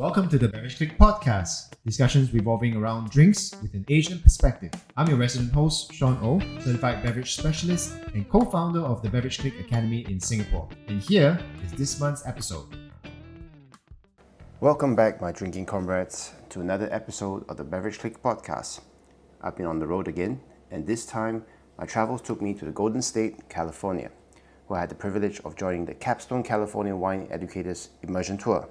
Welcome to the Beverage Clique Podcask, discussions revolving around drinks with an Asian perspective. I'm your resident host, Sean O, certified beverage specialist and co-founder of the Beverage Clique Academy in Singapore. And here is this month's episode. Welcome back, my drinking comrades, to another episode of the Beverage Clique Podcast. I've been on the road again, and this time my travels took me to the Golden State, California, where I had the privilege of joining the Capstone California Wine Educators Immersion Tour.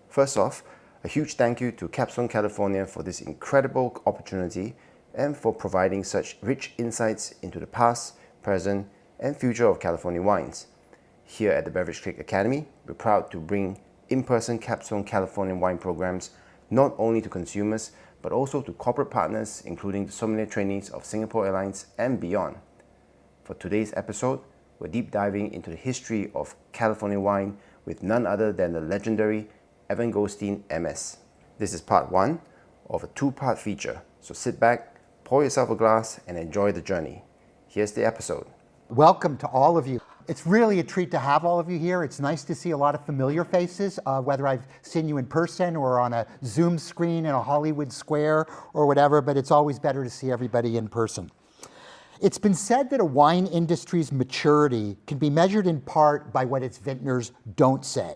First off, a huge thank you to Capstone California for this incredible opportunity and for providing such rich insights into the past, present, and future of California wines. Here at the Beverage Clique Academy, we're proud to bring in-person Capstone California wine programs not only to consumers, but also to corporate partners, including the sommelier trainees of Singapore Airlines and beyond. For today's episode, we're deep diving into the history of California wine with none other than the legendary Evan Goldstein MS. This is part one of a two-part feature, so sit back, pour yourself a glass, and enjoy the journey. Here's the episode. Welcome to all of you. It's really a treat to have all of you here. It's nice to see a lot of familiar faces, whether I've seen you in person or on a Zoom screen in a Hollywood square or whatever, but it's always better to see everybody in person. It's been said that a wine industry's maturity can be measured in part by what its vintners don't say.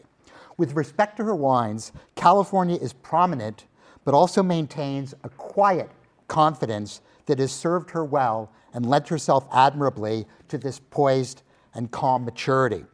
With respect to her wines, California is prominent, but also maintains a quiet confidence that has served her well and lent herself admirably to this poised and calm maturity.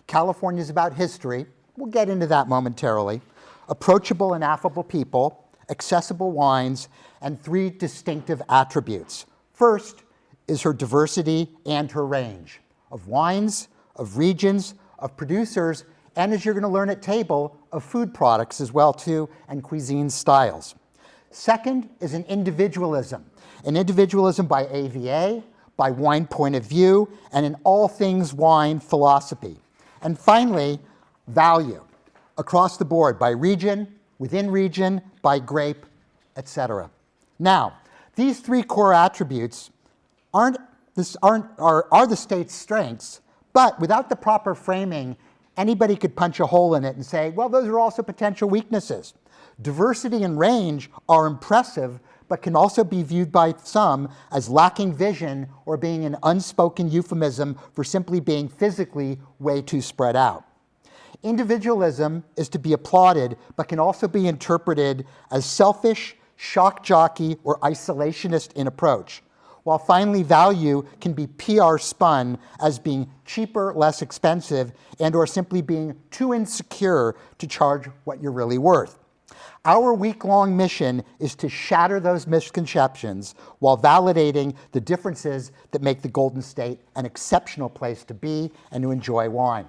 California is about history. We'll get into that momentarily. Approachable and affable people, accessible wines, and three distinctive attributes. First is her diversity and her range of wines, of regions, of producers, and as you're going to learn at table, of food products as well too, and cuisine styles. Second is an individualism by AVA, by wine point of view, and in all things wine philosophy. And finally, value, across the board, by region, within region, by grape, etc. Now, these three core attributes are the state's strengths, but without the proper framing, anybody could punch a hole in it and say, well, those are also potential weaknesses. Diversity and range are impressive, but can also be viewed by some as lacking vision or being an unspoken euphemism for simply being physically way too spread out. Individualism is to be applauded, but can also be interpreted as selfish, shock jockey, or isolationist in approach. While finally value can be PR spun as being cheaper, less expensive, and or simply being too insecure to charge what you're really worth. Our week-long mission is to shatter those misconceptions while validating the differences that make the Golden State an exceptional place to be and to enjoy wine.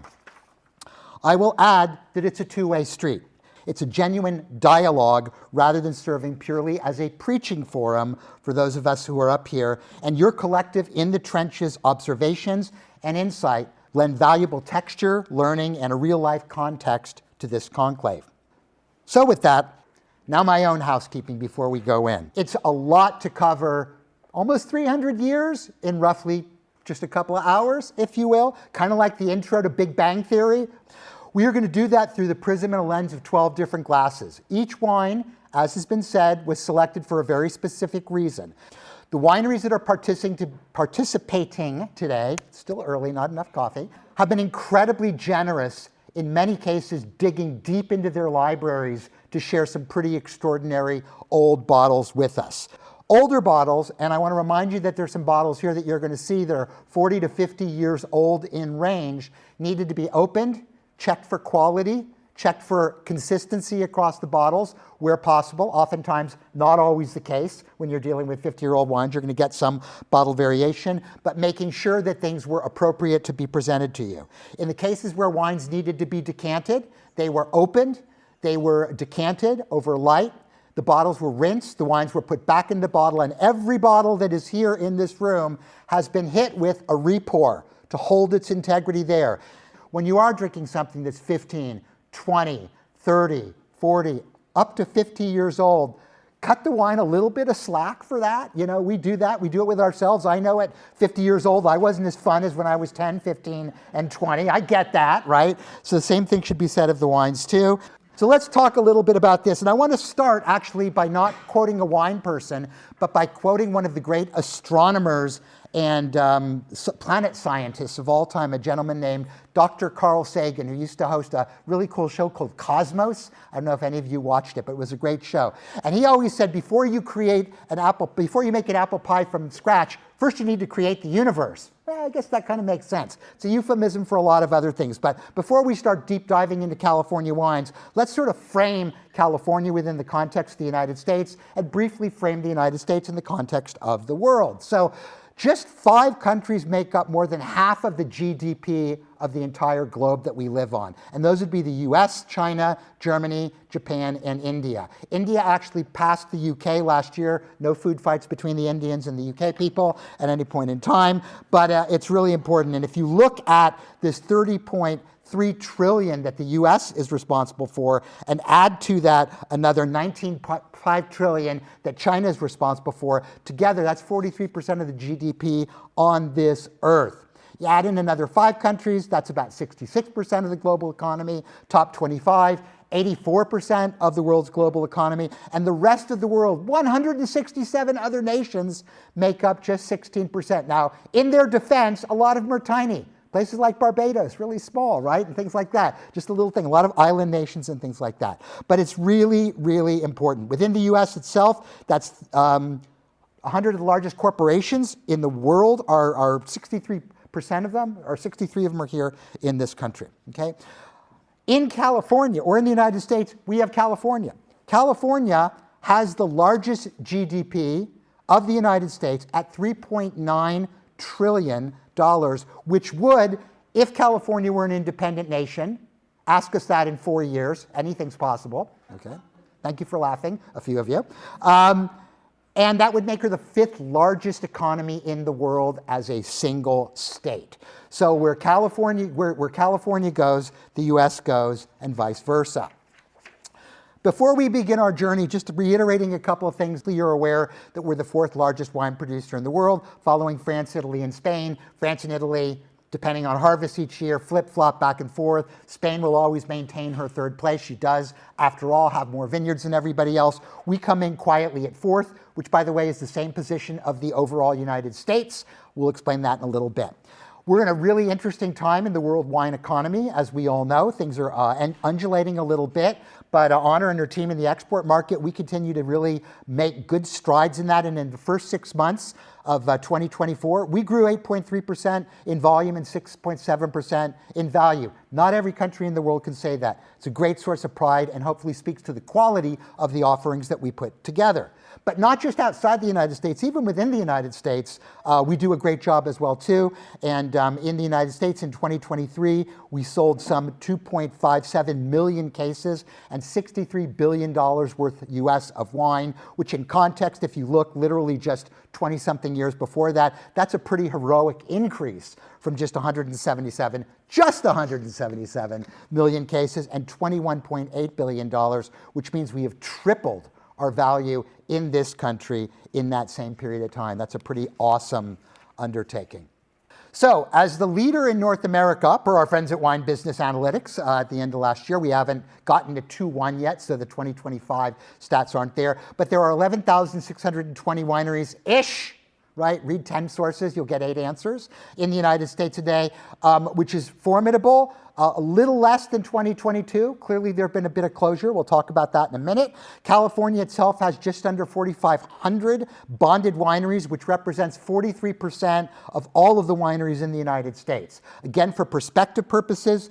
I will add that it's a two-way street. It's a genuine dialogue rather than serving purely as a preaching forum for those of us who are up here, and your collective in-the-trenches observations and insight lend valuable texture, learning, and a real-life context to this conclave. So with that, now my own housekeeping before we go in. It's a lot to cover, almost 300 years in roughly just a couple of hours, if you will, kind of like the intro to Big Bang Theory. We are going to do that through the prism and a lens of 12 different glasses. Each wine, as has been said, was selected for a very specific reason. The wineries that are participating today, still early, not enough coffee, have been incredibly generous, in many cases digging deep into their libraries to share some pretty extraordinary old bottles with us. Older bottles, and I want to remind you that there's some bottles here that you're going to see that are 40 to 50 years old in range, needed to be opened, checked for quality, checked for consistency across the bottles where possible. Oftentimes, not always the case. When you're dealing with 50-year-old wines, you're going to get some bottle variation, but making sure that things were appropriate to be presented to you. In the cases where wines needed to be decanted, they were opened, they were decanted over light, the bottles were rinsed, the wines were put back in the bottle, and every bottle that is here in this room has been hit with a repour to hold its integrity there. When you are drinking something that's 15, 20, 30, 40, up to 50 years old, cut the wine a little bit of slack for that. You know, we do that. We do it with ourselves. I know at 50 years old, I wasn't as fun as when I was 10, 15, and 20. I get that, right? So the same thing should be said of the wines too. So let's talk a little bit about this. And I want to start actually by not quoting a wine person, but by quoting one of the great astronomers and planet scientists of all time, a gentleman named Dr. Carl Sagan, who used to host a really cool show called Cosmos. I don't know if any of you watched it, but it was a great show. And he always said, before you make an apple pie from scratch, first you need to create the universe. Well, I guess that kind of makes sense. It's a euphemism for a lot of other things. But before we start deep diving into California wines, let's sort of frame California within the context of the United States and briefly frame the United States in the context of the world. So just 5 countries make up more than half of the GDP of the entire globe that we live on. And those would be the US, China, Germany, Japan, and India. India actually passed the UK last year. No food fights between the Indians and the UK people at any point in time. But it's really important. And if you look at this 30.3 trillion that the US is responsible for, and add to that another 19.5 trillion that China is responsible for, together that's 43% of the GDP on this earth. You add in another 5 countries, that's about 66% of the global economy, top 25, 84% of the world's global economy, and the rest of the world, 167 other nations, make up just 16%. Now, in their defense, a lot of them are tiny. Places like Barbados, really small, right? And things like that. Just a little thing, a lot of island nations and things like that. But it's really, really important. Within the US itself, that's 100 of the largest corporations in the world are 63% of them, or 63 of them are here in this country, okay? In California, or in the United States, we have California. California has the largest GDP of the United States at $3.9 trillion, which would, if California were an independent nation, ask us that in 4 years, anything's possible, okay? Thank you for laughing, a few of you. And that would make her the 5th largest economy in the world as a single state. So where California goes, the US goes, and vice versa. Before we begin our journey, just reiterating a couple of things, you're aware that we're the 4th largest wine producer in the world, following France, Italy, and Spain. France and Italy, depending on harvest each year, flip-flop back and forth. Spain will always maintain her 3rd place. She does, after all, have more vineyards than everybody else. We come in quietly at 4th, which, by the way, is the same position of the overall United States. We'll explain that in a little bit. We're in a really interesting time in the world wine economy, as we all know. Things are undulating a little bit, but Honor and her team in the export market, we continue to really make good strides in that. And in the first 6 months of 2024, we grew 8.3% in volume and 6.7% in value. Not every country in the world can say that. It's a great source of pride and hopefully speaks to the quality of the offerings that we put together. But not just outside the United States, even within the United States, we do a great job as well too. And in the United States in 2023, we sold some 2.57 million cases and $63 billion worth US of wine, which in context, if you look literally just 20-something years before that, that's a pretty heroic increase from just 177 million cases and $21.8 billion, which means we have tripled our value in this country in that same period of time. That's a pretty awesome undertaking. So, as the leader in North America, per our friends at Wine Business Analytics at the end of last year, we haven't gotten to 2-1 yet, so the 2025 stats aren't there, but there are 11,620 wineries-ish, right? Read 10 sources, you'll get 8 answers in the United States today, which is formidable. A little less than 2022. Clearly, there have been a bit of closure. We'll talk about that in a minute. California itself has just under 4,500 bonded wineries, which represents 43% of all of the wineries in the United States. Again, for perspective purposes,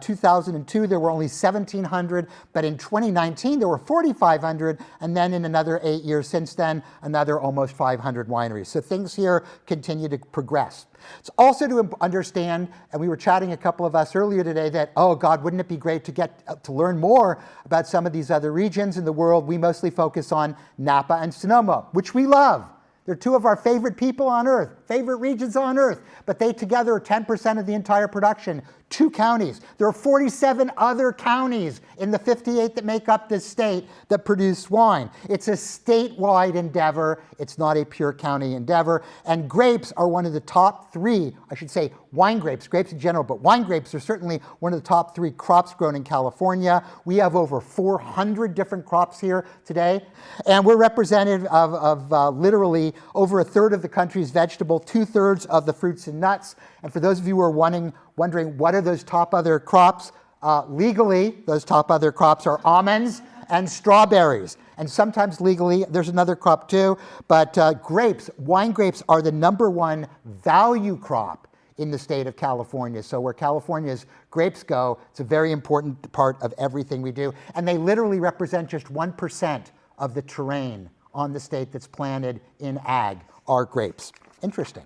2002, there were only 1,700, but in 2019, there were 4,500, and then in another 8 years since then, another almost 500 wineries. So things here continue to progress. It's also to understand, and we were chatting a couple of us earlier today, that, oh God, wouldn't it be great to get to learn more about some of these other regions in the world? We mostly focus on Napa and Sonoma, which we love. They're 2 of our favorite people on earth. favorite regions on earth, but they together are 10% of the entire production. 2 counties. There are 47 other counties in the 58 that make up this state that produce wine. It's a statewide endeavor. It's not a pure county endeavor. And grapes are one of the top 3, I should say wine grapes in general, but wine grapes are certainly one of the top 3 crops grown in California. We have over 400 different crops here today. And we're representative of literally over a third of the country's vegetable, 2/3 of the fruits and nuts. And for those of you who are wondering what are those top other crops, legally, those top other crops are almonds and strawberries. And sometimes legally, there's another crop too. But wine grapes are the #1 value crop in the state of California. So where California's grapes go, it's a very important part of everything we do. And they literally represent just 1% of the terrain on the state that's planted in ag are grapes. Interesting.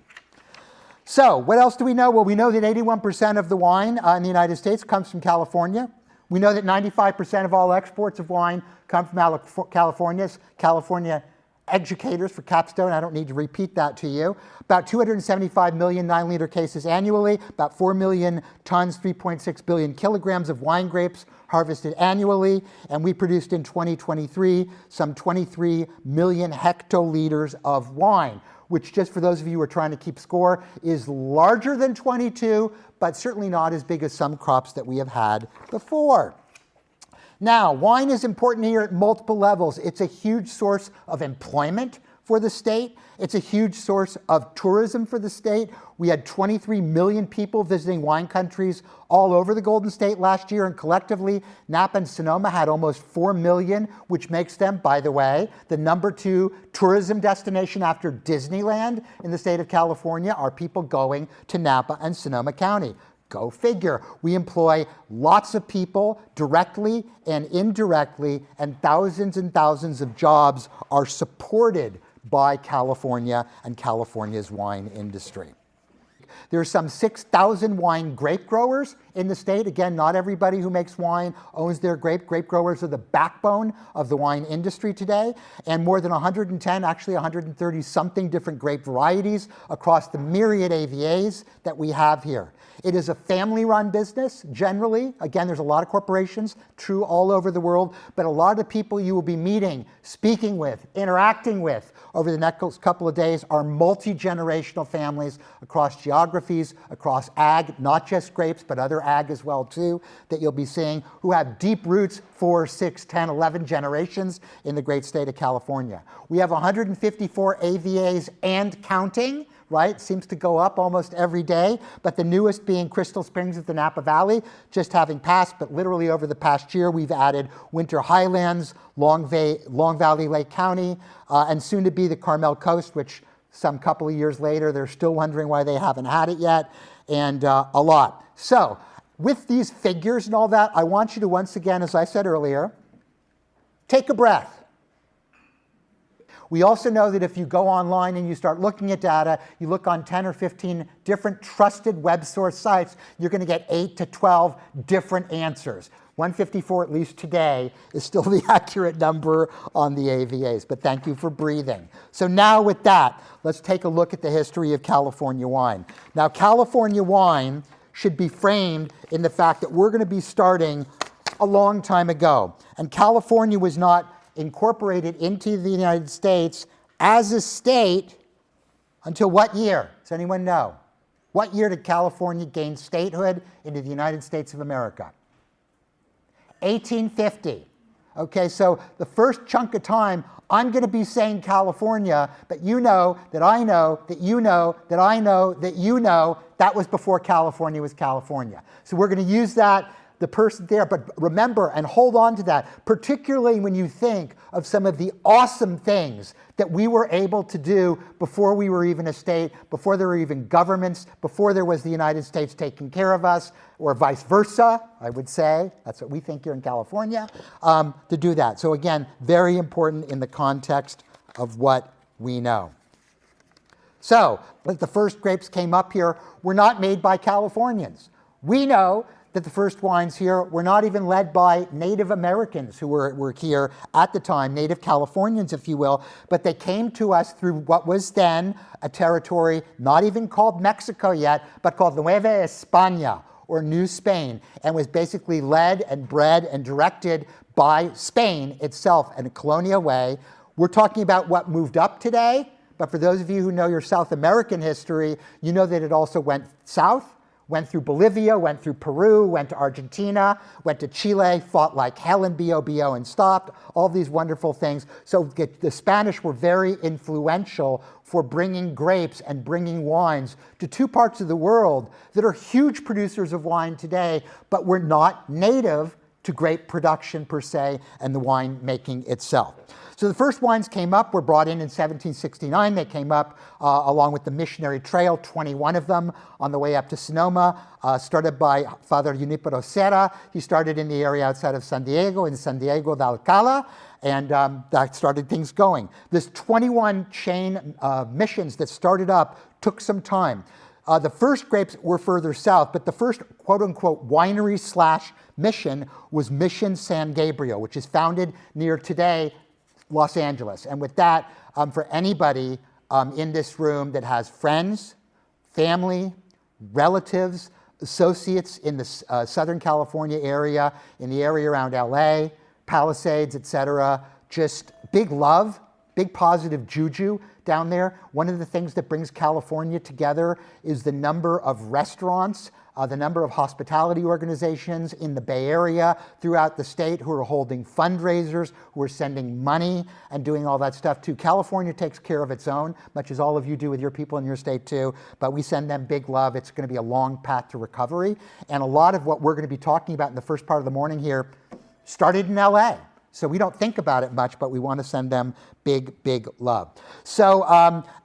So what else do we know? Well, we know that 81% of the wine in the United States comes from California. We know that 95% of all exports of wine come from California educators for Capstone. I don't need to repeat that to you. About 275 million 9-liter cases annually, about 4 million tons, 3.6 billion kilograms of wine grapes harvested annually. And we produced in 2023 some 23 million hectoliters of wine, which, just for those of you who are trying to keep score, is larger than 22, but certainly not as big as some crops that we have had before. Now, wine is important here at multiple levels. It's a huge source of employment for the state. It's a huge source of tourism for the state. We had 23 million people visiting wine countries all over the Golden State last year, and collectively, Napa and Sonoma had almost 4 million, which makes them, by the way, the #2 tourism destination after Disneyland in the state of California are people going to Napa and Sonoma County. Go figure. We employ lots of people directly and indirectly, and thousands of jobs are supported by California and California's wine industry. There are some 6,000 wine grape growers in the state. Again, not everybody who makes wine owns their grape. Grape growers are the backbone of the wine industry today. And more than 110, actually 130 something different grape varieties across the myriad AVAs that we have here. It is a family-run business, generally. Again, there's a lot of corporations, true all over the world, but a lot of the people you will be meeting, speaking with, interacting with over the next couple of days are multi-generational families across geographies, across ag, not just grapes, but other ag as well too, that you'll be seeing, who have deep roots 4, 6, 10, 11 generations in the great state of California. We have 154 AVAs and counting, right? Seems to go up almost every day, but the newest being Crystal Springs at the Napa Valley, just having passed, but literally over the past year, we've added Winter Highlands, Long Valley Lake County, and soon to be the Carmel Coast, which some couple of years later, they're still wondering why they haven't had it yet, and a lot. So with these figures and all that, I want you to once again, as I said earlier, take a breath. We also know that if you go online and you start looking at data, you look on 10 or 15 different trusted web source sites, you're going to get 8 to 12 different answers. 154, at least today, is still the accurate number on the AVAs, but thank you for breathing. So now with that, let's take a look at the history of California wine. Now, California wine should be framed in the fact that we're going to be starting a long time ago. And California was not incorporated into the United States as a state until what year? Does anyone know? What year did California gain statehood into the United States of America? 1850. Okay, so the first chunk of time, I'm going to be saying California, but you know that I know that you know that I know that you know that was before California was California. So we're going to use that, the person there, but remember and hold on to that, particularly when you think of some of the awesome things that we were able to do before we were even a state, before there were even governments, before there was the United States taking care of us, or vice versa, I would say. That's what we think here in California, to do that. So again, very important in the context of what we know. So, the first grapes came up here were not made by Californians. We know that the first wines here were not even led by Native Americans who were here at the time, Native Californians, if you will, but they came to us through what was then a territory not even called Mexico yet, but called Nueva España, or New Spain, and was basically led and bred and directed by Spain itself in a colonial way. We're talking about what moved up today, but for those of you who know your South American history, you know that it also went south, went through Bolivia, went through Peru, went to Argentina, went to Chile, fought like hell in B.O.B.O. and stopped, all these wonderful things. So the Spanish were very influential for bringing grapes and bringing wines to two parts of the world that are huge producers of wine today, but were not native to grape production per se and the wine making itself. So the first wines came up, were brought in 1769. They came up along with the missionary trail, 21 of them on the way up to Sonoma, started by Father Junipero Serra. He started in the area outside of San Diego, in San Diego de Alcala, and that started things going. This 21 chain missions that started up took some time. The first grapes were further south, but the first quote-unquote winery slash mission was Mission San Gabriel, which is founded near today Los Angeles. And with that, for anybody in this room that has friends, family, relatives, associates in the Southern California area, in the area around LA, Palisades, etc., just big love, big positive juju down there. One of the things that brings California together is the number of restaurants, the number of hospitality organizations in the Bay Area throughout the state who are holding fundraisers, who are sending money and doing all that stuff too. California takes care of its own, much as all of you do with your people in your state too, but we send them big love. It's going to be a long path to recovery. And a lot of what we're going to be talking about in the first part of the morning here started in LA. So we don't think about it much, but we want to send them big, big love. So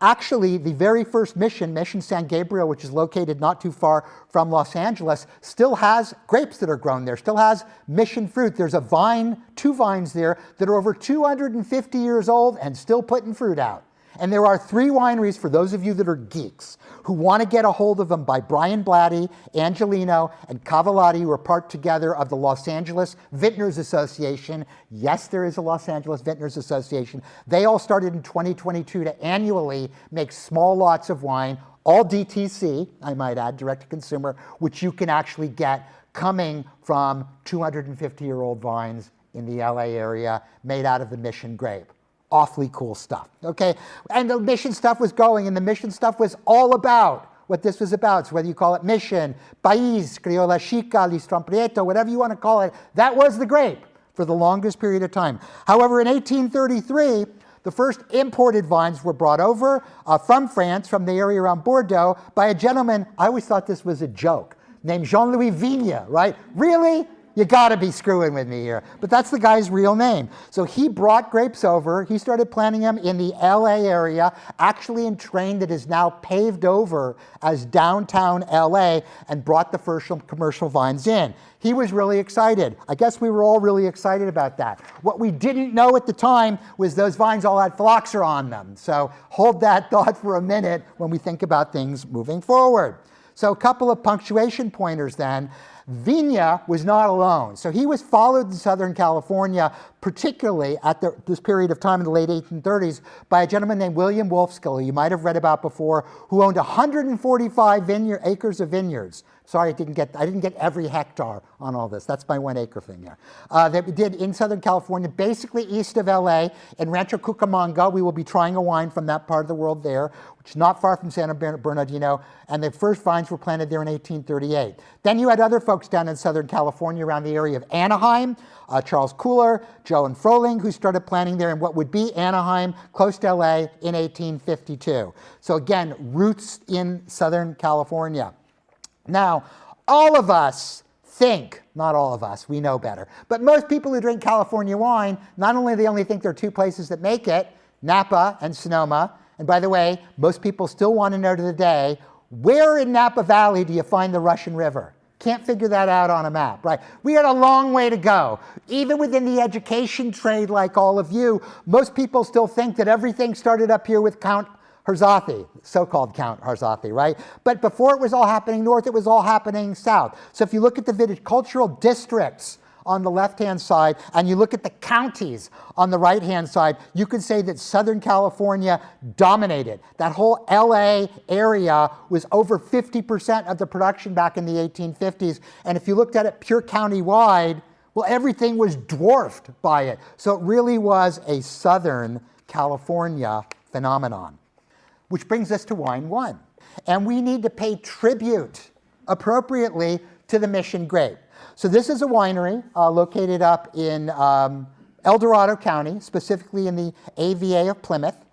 actually, the very first mission, Mission San Gabriel, which is located not too far from Los Angeles, still has grapes that are grown there, still has mission fruit. There's a vine, 2 vines there that are over 250 years old and still putting fruit out. And there are 3 wineries, for those of you that are geeks, who want to get a hold of them, by Brian Blatty, Angelino, and Cavallati, who are part together of the Los Angeles Vintners Association. Yes, there is a Los Angeles Vintners Association. They all started in 2022 to annually make small lots of wine, all DTC, I might add, direct to consumer, which you can actually get coming from 250-year-old vines in the LA area made out of the Mission grape. Awfully cool stuff, okay? And the Mission stuff was going, and the Mission stuff was all about what this was about. So whether you call it Mission, País, Criolla Chica, Listron Prieto, whatever you want to call it, that was the grape for the longest period of time. However, in 1833, the first imported vines were brought over from France, from the area around Bordeaux, by a gentleman, I always thought this was a joke, named Jean-Louis Vigne, right? Really? You gotta be screwing with me here. But that's the guy's real name. So he brought grapes over. He started planting them in the LA area, actually in terrain that is now paved over as downtown LA, and brought the first commercial vines in. He was really excited. I guess we were all really excited about that. What we didn't know at the time was those vines all had phylloxera on them. So hold that thought for a minute when we think about things moving forward. So a couple of punctuation pointers then. Vigne was not alone. So he was followed in Southern California, particularly at this period of time in the late 1830s, by a gentleman named William Wolfskill, who you might have read about before, who owned 145 acres of vineyards. Sorry, I didn't get every hectare on all this. That's my 1 acre thing there. That we did in Southern California, basically east of LA, in Rancho Cucamonga. We will be trying a wine from that part of the world there, which is not far from San Bernardino, and the first vines were planted there in 1838. Then you had other folks down in Southern California around the area of Anaheim, Charles Cooler, Joe and Froling, who started planting there in what would be Anaheim, close to LA, in 1852. So again, roots in Southern California. Now, all of us think, not all of us, we know better, but most people who drink California wine, not only they only think there are 2 places that make it, Napa and Sonoma, and by the way, most people still want to know to the day, where in Napa Valley do you find the Russian River? Can't figure that out on a map, right? We had a long way to go. Even within the education trade, like all of you, most people still think that everything started up here with Count Herzathi, so-called Count Herzathi, right? But before it was all happening north, it was all happening south. So if you look at the viticultural districts on the left-hand side, and you look at the counties on the right-hand side, you could say that Southern California dominated. That whole LA area was over 50% of the production back in the 1850s. And if you looked at it pure county-wide, well, everything was dwarfed by it. So it really was a Southern California phenomenon. Which brings us to wine one. And we need to pay tribute appropriately to the Mission grape. So this is a winery located up in El Dorado County, specifically in the AVA of Plymouth.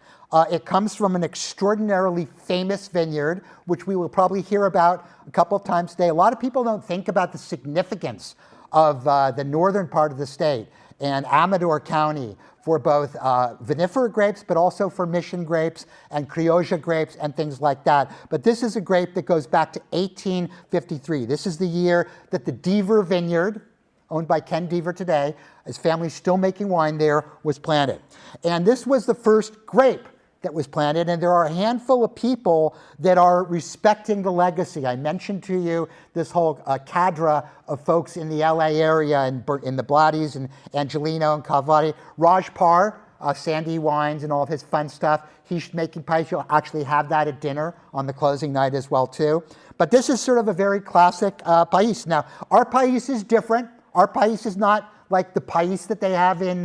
It comes from an extraordinarily famous vineyard, which we will probably hear about a couple of times today. A lot of people don't think about the significance of the northern part of the state and Amador County for both vinifera grapes, but also for Mission grapes and Criolla grapes and things like that. But this is a grape that goes back to 1853. This is the year that the Deaver Vineyard, owned by Ken Deaver today, his family's still making wine there, was planted. And this was the first grape that was planted, and there are a handful of people that are respecting the legacy. I mentioned to you this whole cadre of folks in the LA area, in the Blatties and Angelino and Calvari. Raj Par, Sandy Wines and all of his fun stuff, he's making pais. You'll actually have that at dinner on the closing night as well too. But this is sort of a very classic pais. Now, our pais is different. Our pais is not like the pais that they have in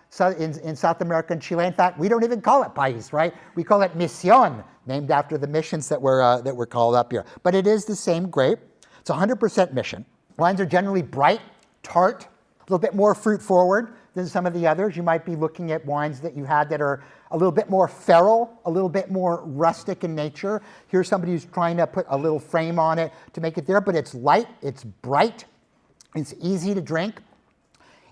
South America and Chile. In fact, we don't even call it pais, right? We call it Mision, named after the missions that were called up here. But it is the same grape. It's 100% Mission. Wines are generally bright, tart, a little bit more fruit forward than some of the others. You might be looking at wines that you had that are a little bit more feral, a little bit more rustic in nature. Here's somebody who's trying to put a little frame on it to make it there, but it's light, it's bright, it's easy to drink.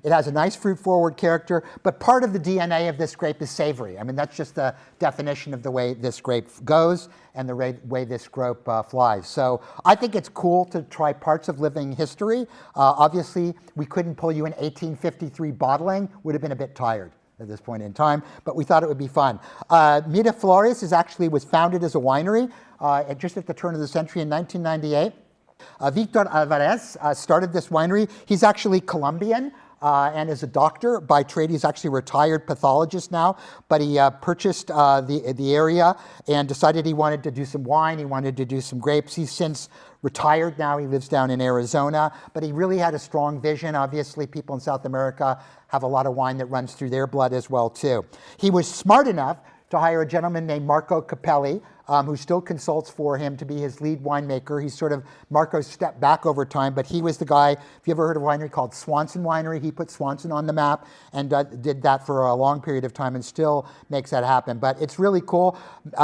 It has a nice fruit-forward character, but part of the DNA of this grape is savory. I mean, that's just the definition of the way this grape goes and the way this grape flies. So I think it's cool to try parts of living history. Obviously, we couldn't pull you an 1853 bottling. Would have been a bit tired at this point in time, but we thought it would be fun. Miraflores was founded as a winery just at the turn of the century in 1998. Victor Alvarez started this winery. He's actually Colombian. And is a doctor by trade. He's actually a retired pathologist now, but he purchased the area and decided he wanted to do some wine, he wanted to do some grapes. He's since retired now, he lives down in Arizona, but he really had a strong vision. Obviously, people in South America have a lot of wine that runs through their blood as well, too. He was smart enough to hire a gentleman named Marco Capelli, who still consults for him to be his lead winemaker. He's sort of, Marco's stepped back over time, but he was the guy, if you ever heard of a winery called Swanson Winery, he put Swanson on the map and did that for a long period of time and still makes that happen. But it's really cool.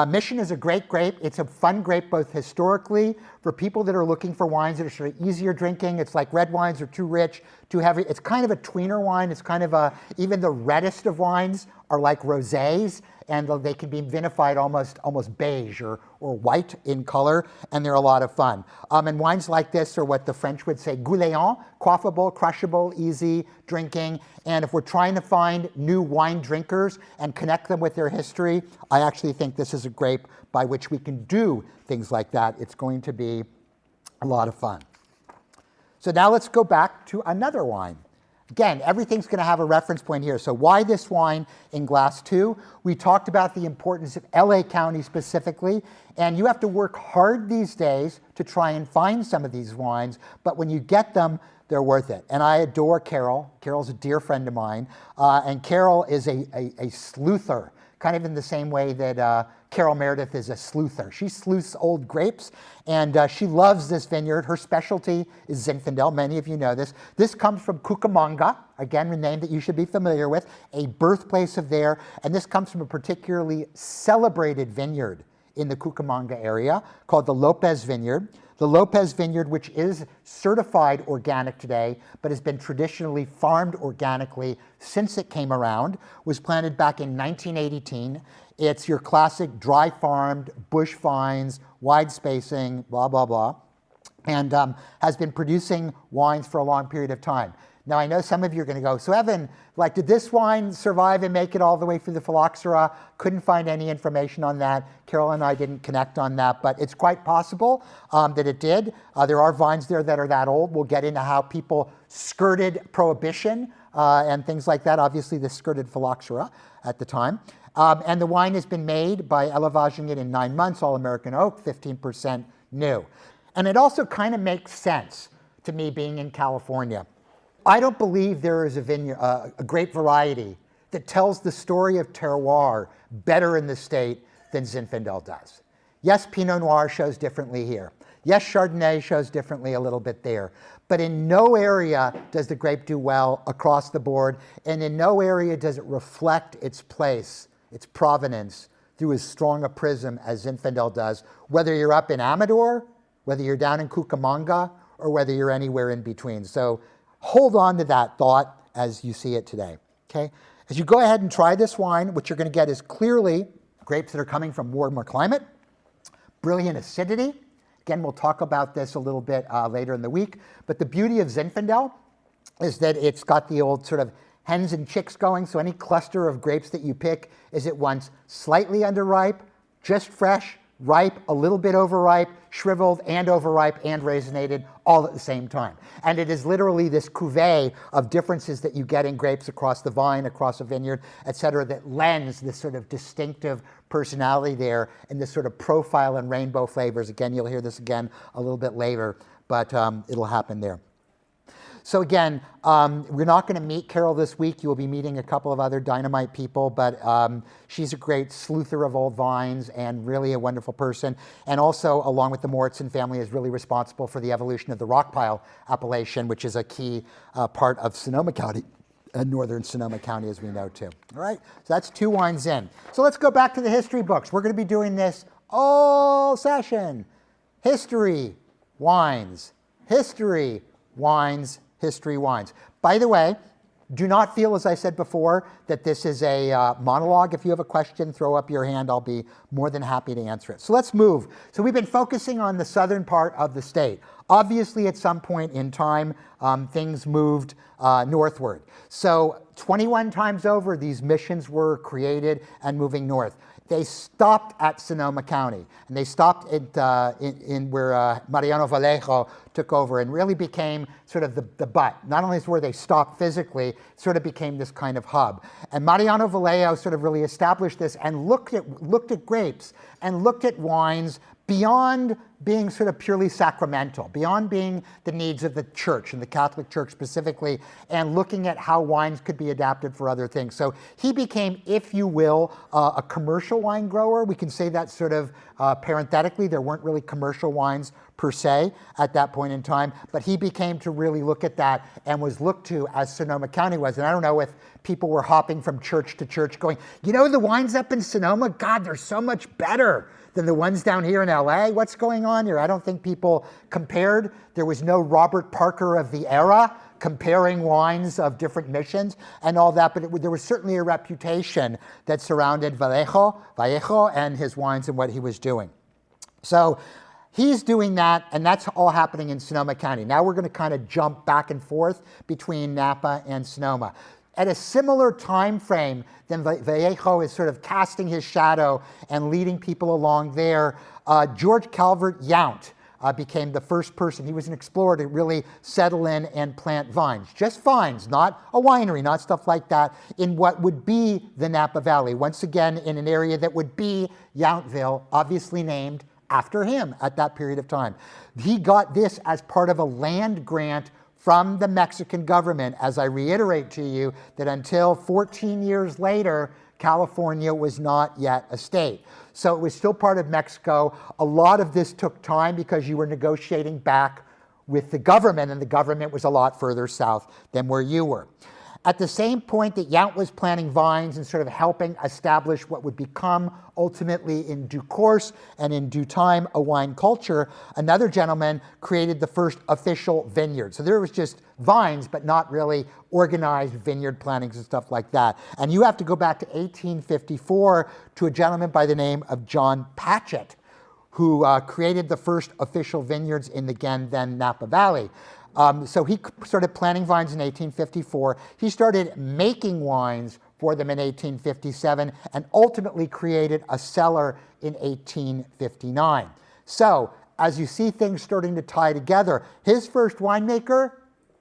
Mission is a great grape. It's a fun grape both historically for people that are looking for wines that are sort of easier drinking. It's like red wines are too rich, too heavy. It's kind of a tweener wine. It's kind of even the reddest of wines are like rosés, and they can be vinified almost beige or white in color, and they're a lot of fun. And wines like this are what the French would say gouléant, quaffable, crushable, easy drinking. And if we're trying to find new wine drinkers and connect them with their history, I actually think this is a grape by which we can do things like that. It's going to be a lot of fun. So now let's go back to another wine. Again, everything's going to have a reference point here. So why this wine in glass 2? We talked about the importance of LA County specifically, and you have to work hard these days to try and find some of these wines, but when you get them, they're worth it. And I adore Carol. Carol's a dear friend of mine, and Carol is a sleuther, kind of in the same way that Carol Meredith is a sleuther. She sleuths old grapes, and she loves this vineyard. Her specialty is Zinfandel. Many of you know this. This comes from Cucamonga, again, a name that you should be familiar with, a birthplace of there, and this comes from a particularly celebrated vineyard in the Cucamonga area called the Lopez Vineyard. The Lopez Vineyard, which is certified organic today, but has been traditionally farmed organically since it came around, was planted back in 1918. It's your classic dry farmed, bush vines, wide spacing, blah, blah, blah, and has been producing wines for a long period of time. Now, I know some of you are going to go, so Evan, like, did this wine survive and make it all the way through the phylloxera? Couldn't find any information on that. Carol and I didn't connect on that, but it's quite possible that it did. There are vines there that are that old. We'll get into how people skirted prohibition and things like that. Obviously, they skirted phylloxera at the time. And the wine has been made by elevaging it in 9 months, all American oak, 15% new. And it also kind of makes sense to me being in California. I don't believe there is a grape variety that tells the story of terroir better in the state than Zinfandel does. Yes, Pinot Noir shows differently here. Yes, Chardonnay shows differently a little bit there. But in no area does the grape do well across the board, and in no area does it reflect its place, its provenance, through as strong a prism as Zinfandel does, whether you're up in Amador, whether you're down in Cucamonga, or whether you're anywhere in between. So hold on to that thought as you see it today, okay? As you go ahead and try this wine, what you're going to get is clearly grapes that are coming from warmer climate, brilliant acidity. Again, we'll talk about this a little bit later in the week. But the beauty of Zinfandel is that it's got the old sort of hens and chicks going. So any cluster of grapes that you pick is at once slightly underripe, just fresh, ripe, a little bit overripe, shriveled and overripe and raisinated all at the same time. And it is literally this cuvee of differences that you get in grapes across the vine, across a vineyard, et cetera, that lends this sort of distinctive personality there and this sort of profile and rainbow flavors. Again, you'll hear this again a little bit later, but it'll happen there. So again, we're not going to meet Carol this week. You'll be meeting a couple of other dynamite people, but she's a great sleuther of old vines and really a wonderful person. And also, along with the Moritzen family, is really responsible for the evolution of the rockpile appellation, which is a key part of Sonoma County, northern Sonoma County, as we know too. All right, so that's 2 wines in. So let's go back to the history books. We're going to be doing this all session. History, wines, history, wines, history, wines. By the way, do not feel, as I said before, that this is a monologue. If you have a question, throw up your hand. I'll be more than happy to answer it. So let's move. So we've been focusing on the southern part of the state. Obviously, at some point in time, things moved northward. So 21 times over, these missions were created and moving north. They stopped at Sonoma County, and they stopped in where Mariano Vallejo took over and really became sort of the butt. Not only is where they stopped physically, it sort of became this kind of hub. And Mariano Vallejo sort of really established this and looked at grapes and looked at wines beyond being sort of purely sacramental, beyond being the needs of the church and the Catholic Church specifically, and looking at how wines could be adapted for other things. So he became, if you will, a commercial wine grower. We can say that sort of parenthetically. There weren't really commercial wines per se at that point in time, but he became to really look at that and was looked to as Sonoma County was. And I don't know if people were hopping from church to church going, you know, the wines up in Sonoma, God, they're so much better than the ones down here in LA. What's going on here? I don't think people compared. There was no Robert Parker of the era comparing wines of different missions and all that, but there was certainly a reputation that surrounded Vallejo and his wines and what he was doing. So he's doing that, and that's all happening in Sonoma County. Now we're going to kind of jump back and forth between Napa and Sonoma. At a similar time frame, then Vallejo is sort of casting his shadow and leading people along there. George Calvert Yount became the first person. He was an explorer to really settle in and plant vines. Just vines, not a winery, not stuff like that, in what would be the Napa Valley. Once again, in an area that would be Yountville, obviously named after him at that period of time. He got this as part of a land grant from the Mexican government, as I reiterate to you that until 14 years later, California was not yet a state. So it was still part of Mexico. A lot of this took time because you were negotiating back with the government, and the government was a lot further south than where you were. At the same point that Yount was planting vines and sort of helping establish what would become ultimately in due course and in due time a wine culture, another gentleman created the first official vineyard. So there was just vines, but not really organized vineyard plantings and stuff like that. And you have to go back to 1854 to a gentleman by the name of John Patchett, who created the first official vineyards in the then Napa Valley. So he started planting vines in 1854. He started making wines for them in 1857 and ultimately created a cellar in 1859. So as you see things starting to tie together, his first winemaker,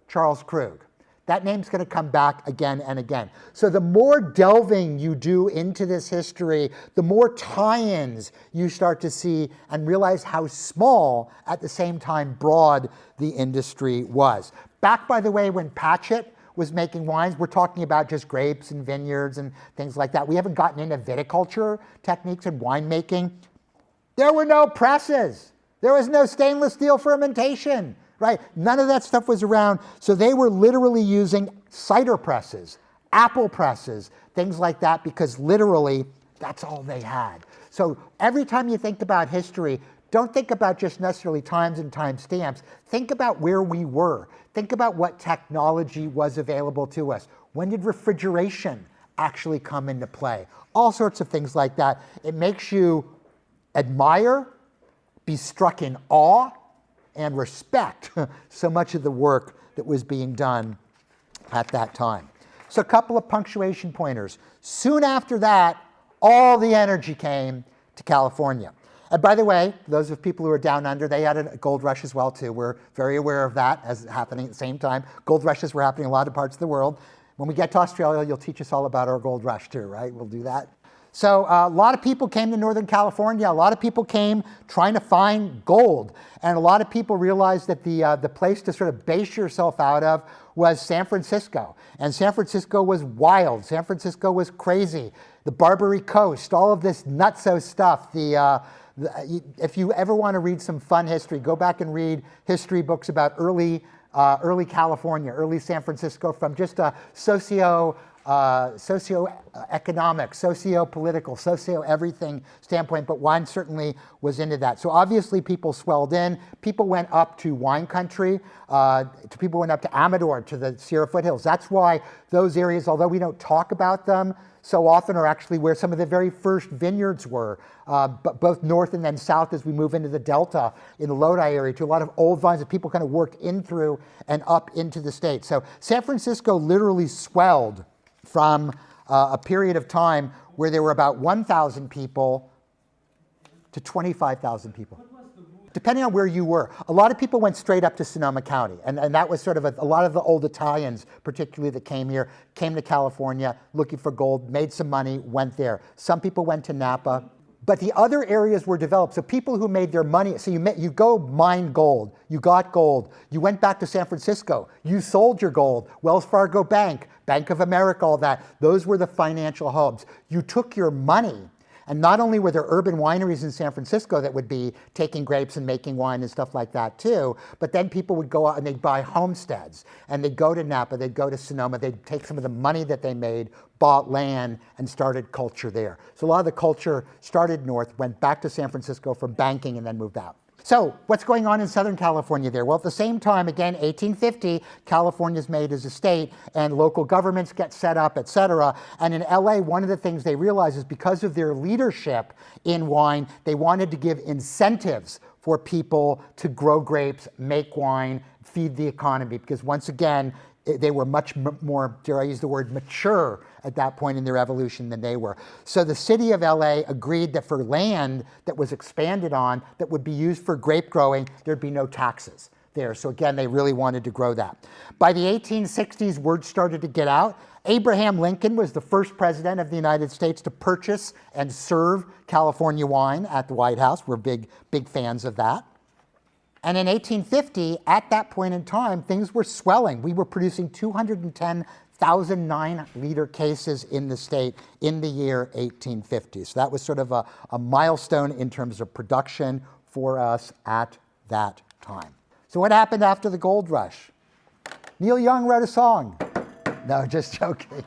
Charles Krug. That name's going to come back again and again. So the more delving you do into this history, the more tie-ins you start to see and realize how small, at the same time broad, the industry was. Back, by the way, when Patchett was making wines, we're talking about just grapes and vineyards and things like that. We haven't gotten into viticulture techniques and winemaking. There were no presses. There was no stainless steel fermentation. Right? None of that stuff was around. So they were literally using cider presses, apple presses, things like that, because literally that's all they had. So every time you think about history, don't think about just necessarily times and time stamps. Think about where we were. Think about what technology was available to us. When did refrigeration actually come into play? All sorts of things like that. It makes you admire, be struck in awe, and respect so much of the work that was being done at that time. So a couple of punctuation pointers. Soon after that, all the energy came to California. And by the way, those of people who are down under, they had a gold rush as well too. We're very aware of that as happening at the same time. Gold rushes were happening in a lot of parts of the world. When we get to Australia, you'll teach us all about our gold rush too, right? We'll do that. So a lot of people came to Northern California. A lot of people came trying to find gold. And a lot of people realized that the place to sort of base yourself out of was San Francisco. And San Francisco was wild. San Francisco was crazy. The Barbary Coast, all of this nutso stuff. If you ever want to read some fun history, go back and read history books about early California, early San Francisco, from just a socio-economic, socio-political, socio-everything standpoint, but wine certainly was into that. So obviously people swelled in. People went up to wine country. People went up to Amador, to the Sierra foothills. That's why those areas, although we don't talk about them so often, are actually where some of the very first vineyards were, but both north and then south as we move into the Delta in the Lodi area, to a lot of old vines that people kind of worked in through and up into the state. So San Francisco literally swelled from a period of time where there were about 1,000 people to 25,000 people, depending on where you were. A lot of people went straight up to Sonoma County, and that was sort of a lot of the old Italians, particularly that came here, came to California looking for gold, made some money, went there. Some people went to Napa. But the other areas were developed. So people who made their money, so you go mine gold, you got gold, you went back to San Francisco, you sold your gold, Wells Fargo Bank, Bank of America, all that. Those were the financial hubs. You took your money, and not only were there urban wineries in San Francisco that would be taking grapes and making wine and stuff like that too, but then people would go out and they'd buy homesteads, and they'd go to Napa, they'd go to Sonoma, they'd take some of the money that they made, bought land, and started culture there. So a lot of the culture started north, went back to San Francisco for banking, and then moved out. So what's going on in Southern California there? Well, at the same time, again, 1850, California's made as a state, and local governments get set up, et cetera. And in LA, one of the things they realized is because of their leadership in wine, they wanted to give incentives for people to grow grapes, make wine, feed the economy. Because once again, they were much more, dare I use the word, mature at that point in their evolution than they were. So the city of LA agreed that for land that was expanded on, that would be used for grape growing, there'd be no taxes there. So again, they really wanted to grow that. By the 1860s, word started to get out. Abraham Lincoln was the first president of the United States to purchase and serve California wine at the White House. We're big fans of that. And in 1850, at that point in time, things were swelling. We were producing 210,000 9-liter cases in the state in the year 1850. So that was sort of a milestone in terms of production for us at that time. So what happened after the gold rush? Neil Young wrote a song. No, just joking.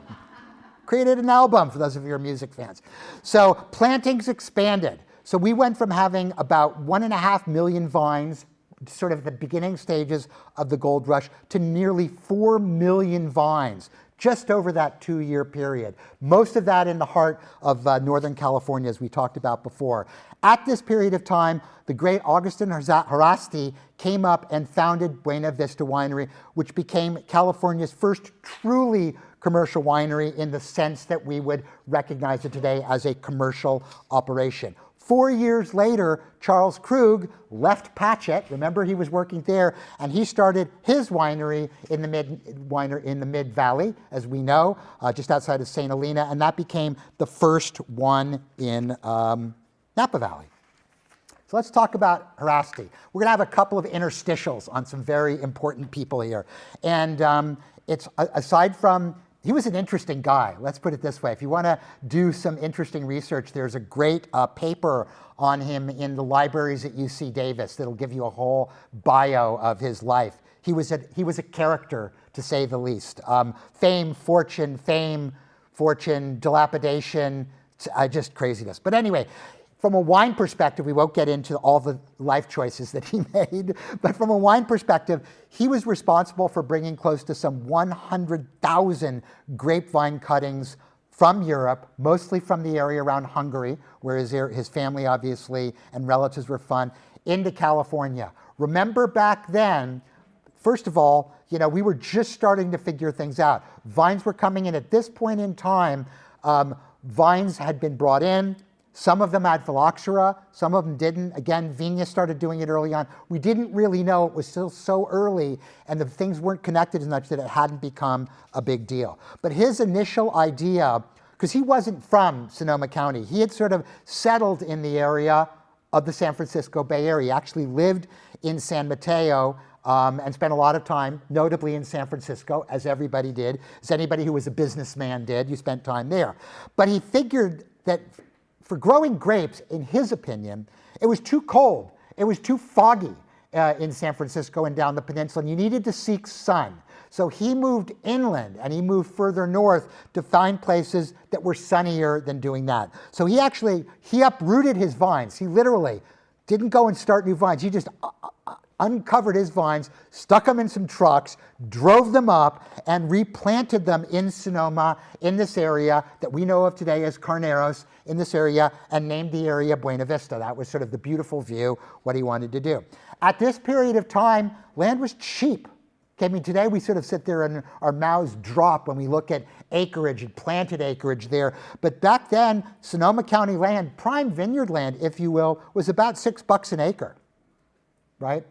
Created an album, for those of you who are music fans. So plantings expanded. So we went from having about 1.5 million vines, sort of the beginning stages of the gold rush, to nearly 4 million vines just over that 2-year period. Most of that in the heart of Northern California, as we talked about before. At this period of time, the great Agustin Harasti came up and founded Buena Vista Winery, which became California's first truly commercial winery in the sense that we would recognize it today as a commercial operation. 4 years later, Charles Krug left Patchett. Remember, he was working there, and he started his winery in the Mid Valley, as we know, just outside of St. Helena, and that became the first one in Napa Valley. So let's talk about Harasti. We're going to have a couple of interstitials on some very important people here, and it's aside from. He was an interesting guy, let's put it this way. If you want to do some interesting research, there's a great paper on him in the libraries at UC Davis that'll give you a whole bio of his life. He was a character, to say the least. Fame, fortune, dilapidation, just craziness. But anyway, from a wine perspective, we won't get into all the life choices that he made, but from a wine perspective, he was responsible for bringing close to some 100,000 grapevine cuttings from Europe, mostly from the area around Hungary, where his family obviously and relatives were from, into California. Remember back then, first of all, we were just starting to figure things out. Vines were coming in at this point in time. Vines had been brought in. Some of them had phylloxera, some of them didn't. Again, Vigna started doing it early on. We didn't really know, it was still so early, and the things weren't connected as much that it hadn't become a big deal. But his initial idea, because he wasn't from Sonoma County, he had sort of settled in the area of the San Francisco Bay Area. He actually lived in San Mateo and spent a lot of time, notably in San Francisco, as everybody did, as anybody who was a businessman did. You spent time there. But he figured that for growing grapes, in his opinion, it was too cold. It was too foggy in San Francisco and down the peninsula, and you needed to seek sun. So he moved inland, and he moved further north to find places that were sunnier than doing that. So he uprooted his vines. He literally didn't go and start new vines. He just uncovered his vines, stuck them in some trucks, drove them up, and replanted them in Sonoma, in this area that we know of today as Carneros, in this area, and named the area Buena Vista. That was sort of the beautiful view, what he wanted to do. At this period of time, land was cheap. Okay, I mean, today we sort of sit there and our mouths drop when we look at acreage and planted acreage there. But back then, Sonoma County land, prime vineyard land, if you will, was about $6 an acre, right?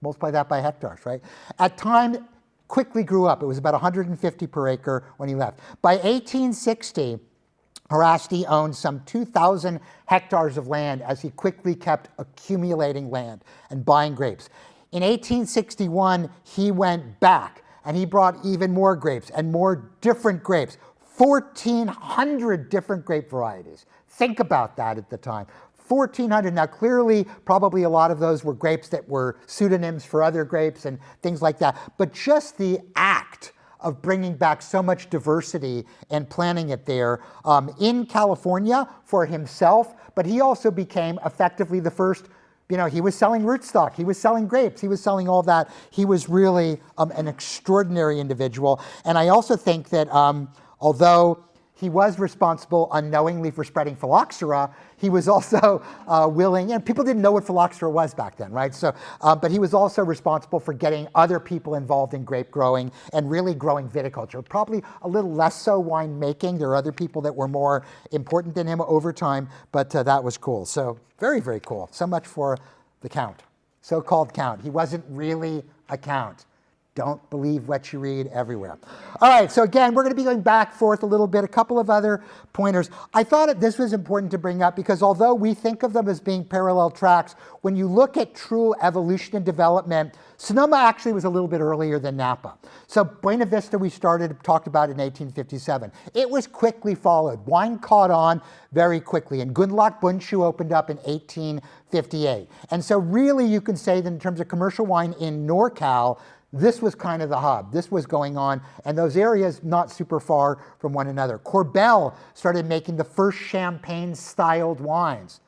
Multiply that by hectares, right? At time, quickly grew up. It was about 150 per acre when he left. By 1860, Harasti owned some 2,000 hectares of land as he quickly kept accumulating land and buying grapes. In 1861, he went back and he brought even more grapes and more different grapes, 1,400 different grape varieties. Think about that at the time. 1,400. Now, clearly, probably a lot of those were grapes that were pseudonyms for other grapes and things like that. But just the act of bringing back so much diversity and planting it there in California for himself, but he also became effectively the first, he was selling rootstock, he was selling grapes, he was selling all that. He was really an extraordinary individual. And I also think that although he was responsible unknowingly for spreading phylloxera, he was also willing, and people didn't know what phylloxera was back then, right? So, but he was also responsible for getting other people involved in grape growing and really growing viticulture. Probably a little less so winemaking. There are other people that were more important than him over time, but that was cool. So very, very cool. So much for the Count, so-called Count. He wasn't really a count. Don't believe what you read everywhere. All right, so again, we're going to be going back forth a little bit, a couple of other pointers. I thought that this was important to bring up because although we think of them as being parallel tracks, when you look at true evolution and development, Sonoma actually was a little bit earlier than Napa. So Buena Vista we talked about in 1857. It was quickly followed. Wine caught on very quickly, and Gundlach Bundschuh opened up in 1858. And so really you can say that in terms of commercial wine in NorCal, this was kind of the hub. This was going on, and those areas not super far from one another. Corbel started making the first champagne-styled wines.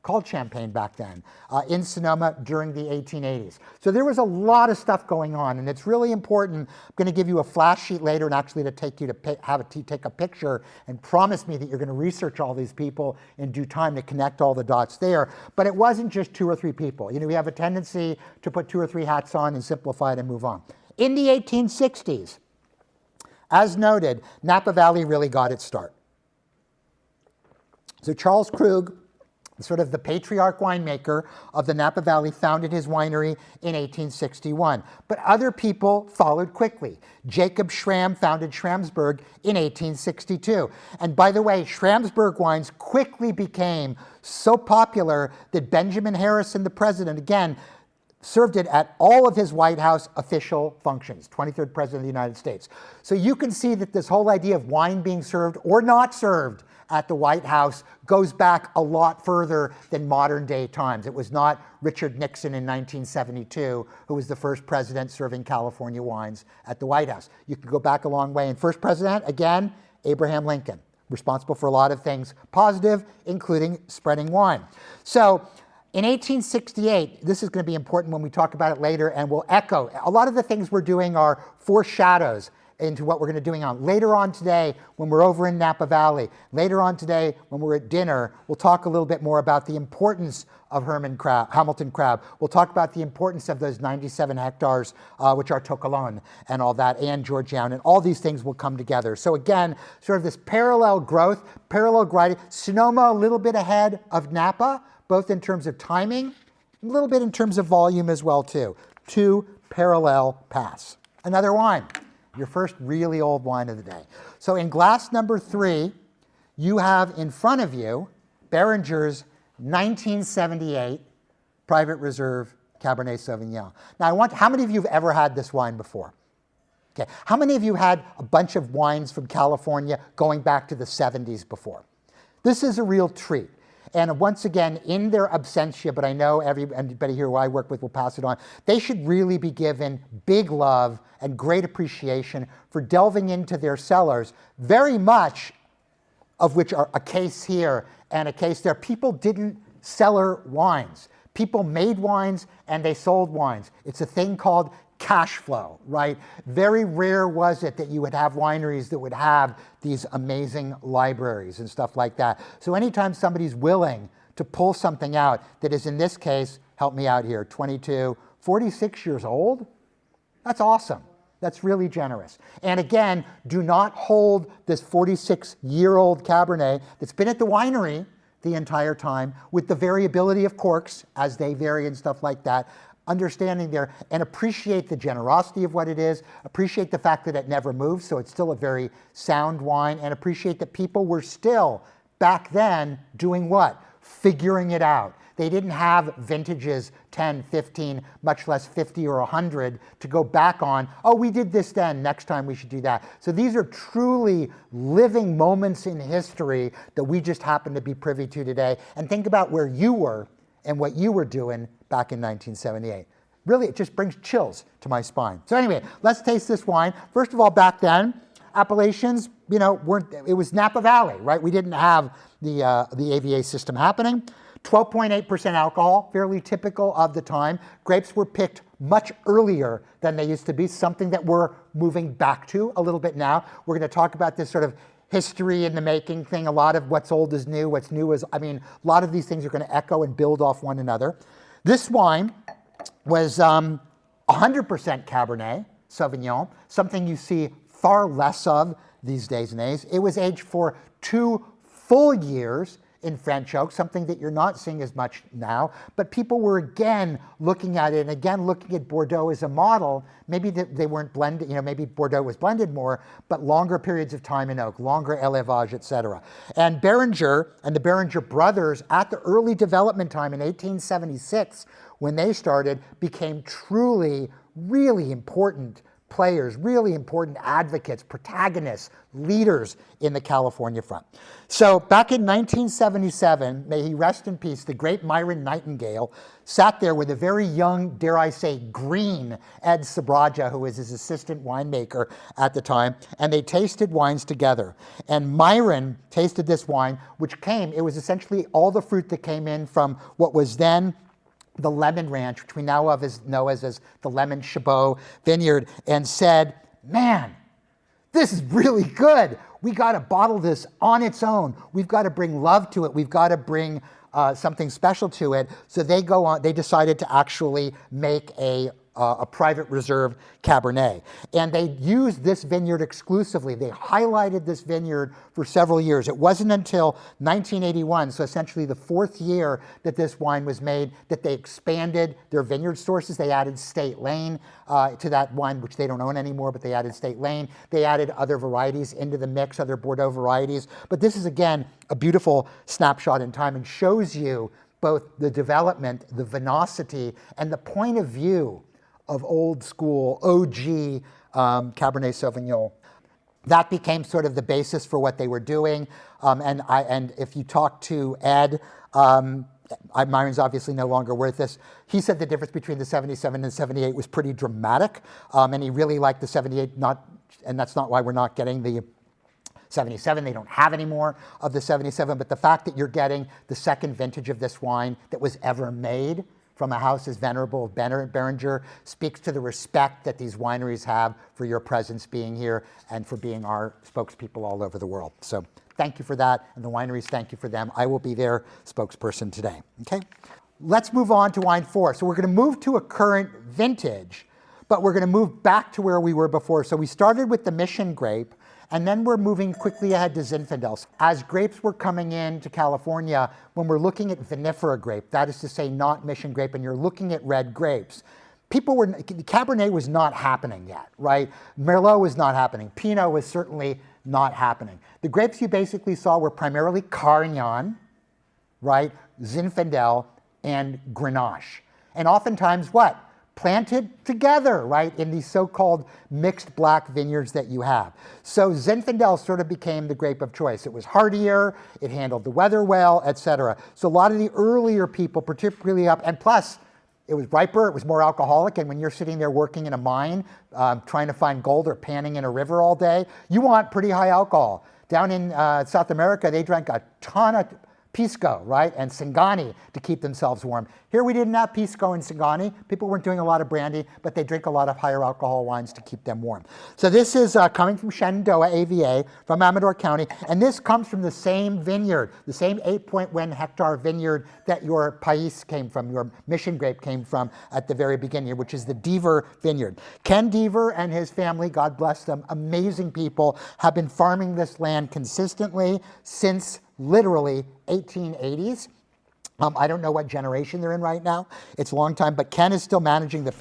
called Champagne back then, in Sonoma during the 1880s. So there was a lot of stuff going on, and it's really important. I'm going to give you a flash sheet later, and actually to take you to take a picture, and promise me that you're going to research all these people in due time to connect all the dots there. But it wasn't just 2 or 3 people. You know, we have a tendency to put 2 or 3 hats on and simplify it and move on. In the 1860s, as noted, Napa Valley really got its start. So Charles Krug, sort of the patriarch winemaker of the Napa Valley, founded his winery in 1861. But other people followed quickly. Jacob Schramm founded Schramsberg in 1862. And by the way, Schramsberg wines quickly became so popular that Benjamin Harrison, the president, again, served it at all of his White House official functions, 23rd President of the United States. So you can see that this whole idea of wine being served or not served at the White House goes back a lot further than modern day times. It was not Richard Nixon in 1972 who was the first president serving California wines at the White House. You can go back a long way. And first president, again, Abraham Lincoln, responsible for a lot of things positive, including spreading wine. So in 1868, this is going to be important when we talk about it later, and we'll echo. A lot of the things we're doing are foreshadows into what we're going to be doing on. Later on today, when we're over in Napa Valley, later on today, when we're at dinner, we'll talk a little bit more about the importance of Hamilton crab. We'll talk about the importance of those 97 hectares, which are Tocolone and all that, and Georgetown, and all these things will come together. So again, sort of this parallel growth, parallel grinding. Sonoma a little bit ahead of Napa, both in terms of timing, a little bit in terms of volume as well too. 2 parallel paths. Another wine. Your first really old wine of the day. So in glass number 3, you have in front of you Beringer's 1978 Private Reserve Cabernet Sauvignon. Now, how many of you have ever had this wine before? Okay. How many of you had a bunch of wines from California going back to the 70s before? This is a real treat. And once again, in their absentia, but I know everybody here who I work with will pass it on, they should really be given big love and great appreciation for delving into their cellars, very much of which are a case here and a case there. People didn't cellar wines. People made wines and they sold wines. It's a thing called cash flow, right? Very rare was it that you would have wineries that would have these amazing libraries and stuff like that. So anytime somebody's willing to pull something out that is, in this case, help me out here, 22, 46 years old, that's awesome. That's really generous. And again, do not hold this 46-year-old Cabernet that's been at the winery the entire time with the variability of corks as they vary and stuff like that. Understanding there and appreciate the generosity of what it is, appreciate the fact that it never moves, so it's still a very sound wine, and appreciate that people were still, back then, doing what? Figuring it out. They didn't have vintages 10, 15, much less 50 or 100 to go back on, oh, we did this then, next time we should do that. So these are truly living moments in history that we just happen to be privy to today. And think about where you were and what you were doing back in 1978. Really, it just brings chills to my spine. So anyway, let's taste this wine. First of all, back then, appellations, it was Napa Valley, right? We didn't have the AVA system happening. 12.8% alcohol, fairly typical of the time. Grapes were picked much earlier than they used to be, something that we're moving back to a little bit now. We're going to talk about this sort of history in the making thing. A lot of what's old is new, what's new is, a lot of these things are going to echo and build off one another. This wine was 100% Cabernet Sauvignon, something you see far less of these days and age. It was aged for 2 full years in French oak, something that you're not seeing as much now, but people were again looking at it and again looking at Bordeaux as a model. Maybe they weren't blended, maybe Bordeaux was blended more, but longer periods of time in oak, longer élevage, etc. And Beringer and the Beringer brothers at the early development time in 1876, when they started, became truly, really important players, really important advocates, protagonists, leaders in the California front. So back in 1977, may he rest in peace, the great Myron Nightingale sat there with a very young, dare I say, green Ed Sabraja, who was his assistant winemaker at the time, and they tasted wines together. And Myron tasted this wine, it was essentially all the fruit that came in from what was then the Lemon Ranch, which we now know as the Lemon Chabot Vineyard, and said, man, this is really good. We got to bottle this on its own. We've got to bring love to it. We've got to bring something special to it. So they decided to actually make a private reserve Cabernet. And they used this vineyard exclusively. They highlighted this vineyard for several years. It wasn't until 1981, so essentially the fourth year that this wine was made, that they expanded their vineyard sources. They added State Lane to that wine, which they don't own anymore, but they added State Lane. They added other varieties into the mix, other Bordeaux varieties. But this is, again, a beautiful snapshot in time and shows you both the development, the vinosity, and the point of view of old school OG Cabernet Sauvignon. That became sort of the basis for what they were doing. And if you talk to Ed, Myron's obviously no longer with us. He said the difference between the 77 and 78 was pretty dramatic, and he really liked the 78. And that's not why we're not getting the 77. They don't have any more of the 77. But the fact that you're getting the second vintage of this wine that was ever made from a house as venerable as Beringer speaks to the respect that these wineries have for your presence being here and for being our spokespeople all over the world. So thank you for that, and the wineries, thank you for them. I will be their spokesperson today, okay? Let's move on to wine 4. So we're gonna move to a current vintage, but we're gonna move back to where we were before. So we started with the Mission grape, and then we're moving quickly ahead to Zinfandels. As grapes were coming into California, when we're looking at vinifera grape, that is to say not Mission grape, and you're looking at red grapes, Cabernet was not happening yet, right? Merlot was not happening. Pinot was certainly not happening. The grapes you basically saw were primarily Carignan, right? Zinfandel and Grenache. And oftentimes what? Planted together, right, in these so-called mixed black vineyards that you have. So Zinfandel sort of became the grape of choice. It was hardier, it handled the weather well, etc. So a lot of the earlier people, particularly and plus, it was riper, it was more alcoholic, and when you're sitting there working in a mine, trying to find gold or panning in a river all day, you want pretty high alcohol. Down in South America, they drank a ton of Pisco, right, and Singani to keep themselves warm. Here we didn't have Pisco and Singani. People weren't doing a lot of brandy, but they drink a lot of higher alcohol wines to keep them warm. So this is coming from Shenandoah, AVA, from Amador County, and this comes from the same vineyard, the same 8.1 hectare vineyard that your Pais came from, your Mission grape came from at the very beginning, which is the Deaver Vineyard. Ken Deaver and his family, God bless them, amazing people, have been farming this land consistently since literally 1880s. I don't know what generation they're in right now. It's a long time, but Ken is still managing the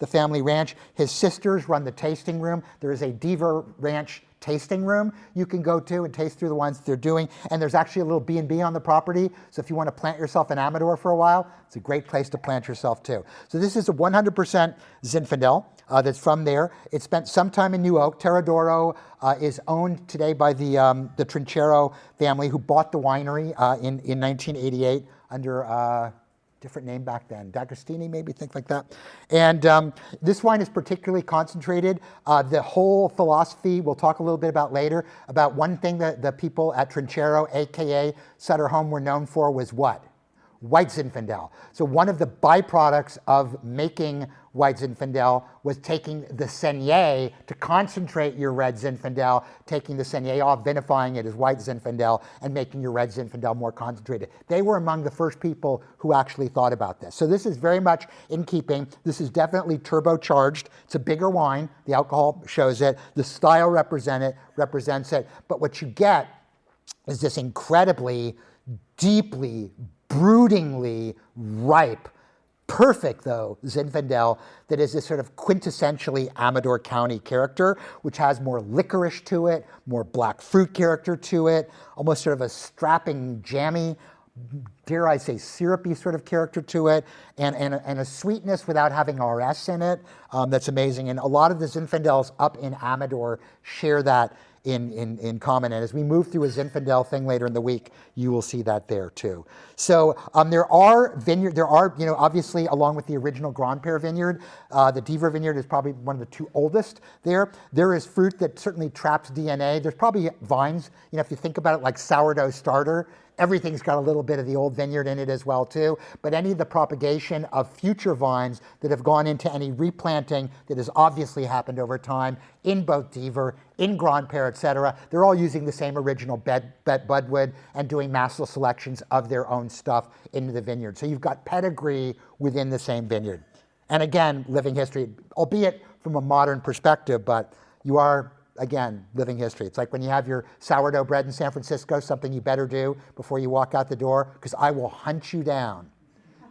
family ranch. His sisters run the tasting room. There is a Deaver Ranch tasting room you can go to and taste through the wines that they're doing. And there's actually a little B&B on the property. So if you want to plant yourself in Amador for a while, it's a great place to plant yourself too. So this is a 100% Zinfandel that's from there. It spent some time in New Oak. Terradoro is owned today by the Trinchero family, who bought the winery in 1988 under different name back then, D'Agostini maybe, things like that. And this wine is particularly concentrated. The whole philosophy, we'll talk a little bit about later, about one thing that the people at Trinchero, AKA Sutter Home, were known for was what? White Zinfandel. So one of the byproducts of making white Zinfandel was taking the Saignée to concentrate your red Zinfandel, taking the Saignée off, vinifying it as white Zinfandel, and making your red Zinfandel more concentrated. They were among the first people who actually thought about this. So this is very much in keeping. This is definitely turbocharged. It's a bigger wine. The alcohol shows it. The style represents it. But what you get is this incredibly, deeply, broodingly ripe, perfect though, Zinfandel that is this sort of quintessentially Amador County character, which has more licorice to it, more black fruit character to it, almost sort of a strapping, jammy dare I say, syrupy sort of character to it, and a sweetness without having RS in it. That's amazing. And a lot of the Zinfandels up in Amador share that in common. And as we move through a Zinfandel thing later in the week, you will see that there too. So there are, obviously along with the original Grand Père vineyard, the Diver vineyard is probably one of the two oldest there. There is fruit that certainly traps DNA. There's probably vines, if you think about it, like sourdough starter. Everything's got a little bit of the old vineyard in it as well too, but any of the propagation of future vines that have gone into any replanting that has obviously happened over time in both Diver, in Grand Père, etc., they're all using the same original budwood and doing massal selections of their own stuff into the vineyard. So you've got pedigree within the same vineyard. And again, living history, albeit from a modern perspective, but you are, again, living history. It's like when you have your sourdough bread in San Francisco, something you better do before you walk out the door, because I will hunt you down.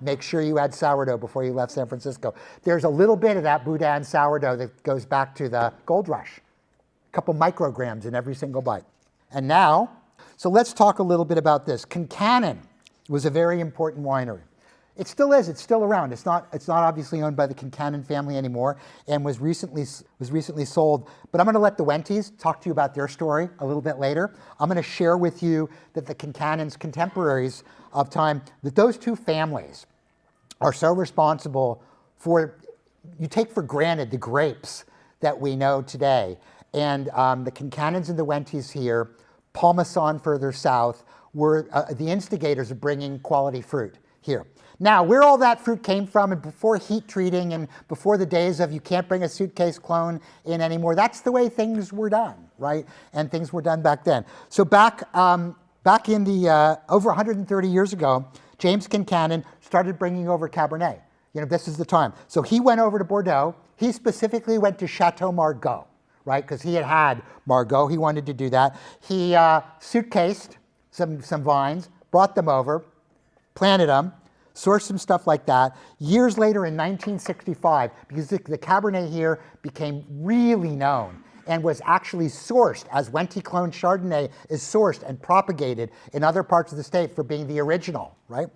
Make sure you had sourdough before you left San Francisco. There's a little bit of that Boudin sourdough that goes back to the gold rush. A couple micrograms in every single bite. And now, so let's talk a little bit about this. Concannon was a very important winery. It still is. It's still around. It's not obviously owned by the Concannon family anymore, and was recently sold. But I'm going to let the Wentes talk to you about their story a little bit later. I'm going to share with you that the Concannons, contemporaries of time, that those two families are so responsible for. You take for granted the grapes that we know today, and the Concannons and the Wentes here, Palmason further south, were the instigators of bringing quality fruit here. Now, where all that fruit came from, and before heat treating and before the days of you can't bring a suitcase clone in anymore, that's the way things were done, right? And things were done back then. So back in the, over 130 years ago, James Concannon started bringing over Cabernet. This is the time. So he went over to Bordeaux. He specifically went to Chateau Margaux, right? Because he had Margaux. He wanted to do that. He suitcased some vines, brought them over, planted them, sourced some stuff like that. Years later in 1965, because the Cabernet here became really known and was actually sourced as Wente clone Chardonnay is sourced and propagated in other parts of the state for being the original, right?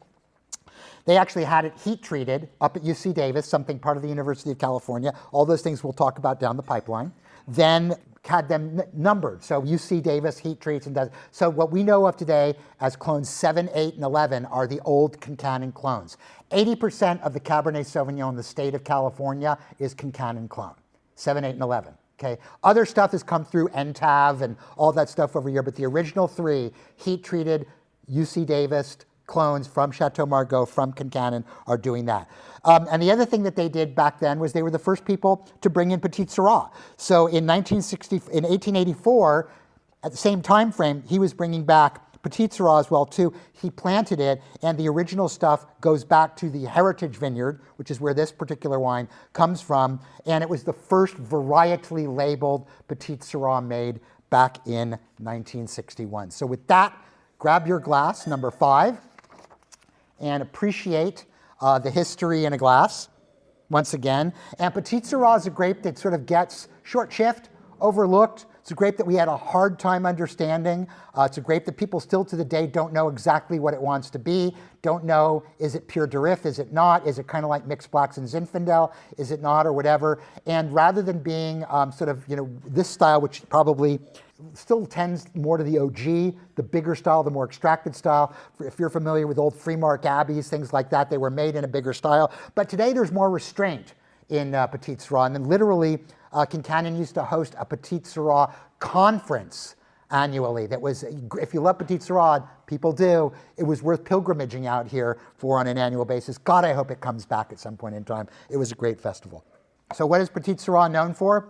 They actually had it heat treated up at UC Davis, something part of the University of California. All those things we'll talk about down the pipeline. Then had them numbered. So UC Davis heat treats and does. So what we know of today as clones 7, 8, and 11 are the old Concannon clones. 80% of the Cabernet Sauvignon in the state of California is Concannon clone, 7, 8, and 11. Okay. Other stuff has come through NTAV and all that stuff over here, but the original three heat treated UC Davis clones from Chateau Margaux, from Concannon, are doing that. And the other thing that they did back then was they were the first people to bring in Petit Syrah. So in 1884, at the same time frame, he was bringing back Petit Syrah as well too. He planted it, and the original stuff goes back to the Heritage Vineyard, which is where this particular wine comes from, and it was the first varietally labeled Petit Syrah made back in 1961. So with that, grab your glass, number 5, and appreciate the history in a glass, once again. And Petit Syrah is a grape that sort of gets short shift, overlooked. It's a grape that we had a hard time understanding. It's a grape that people still to the day don't know exactly what it wants to be, don't know, is it pure Durif, is it not, is it kind of like mixed blacks and Zinfandel, is it not, or whatever. And rather than being this style, which probably still tends more to the OG, the bigger style, the more extracted style. If you're familiar with old Freemark Abbeys, things like that, they were made in a bigger style. But today there's more restraint in Petit Syrah. And then literally, Concannon used to host a Petit Syrah conference annually that was, if you love Petit Syrah, people do, it was worth pilgrimaging out here for on an annual basis. God, I hope it comes back at some point in time. It was a great festival. So what is Petit Syrah known for?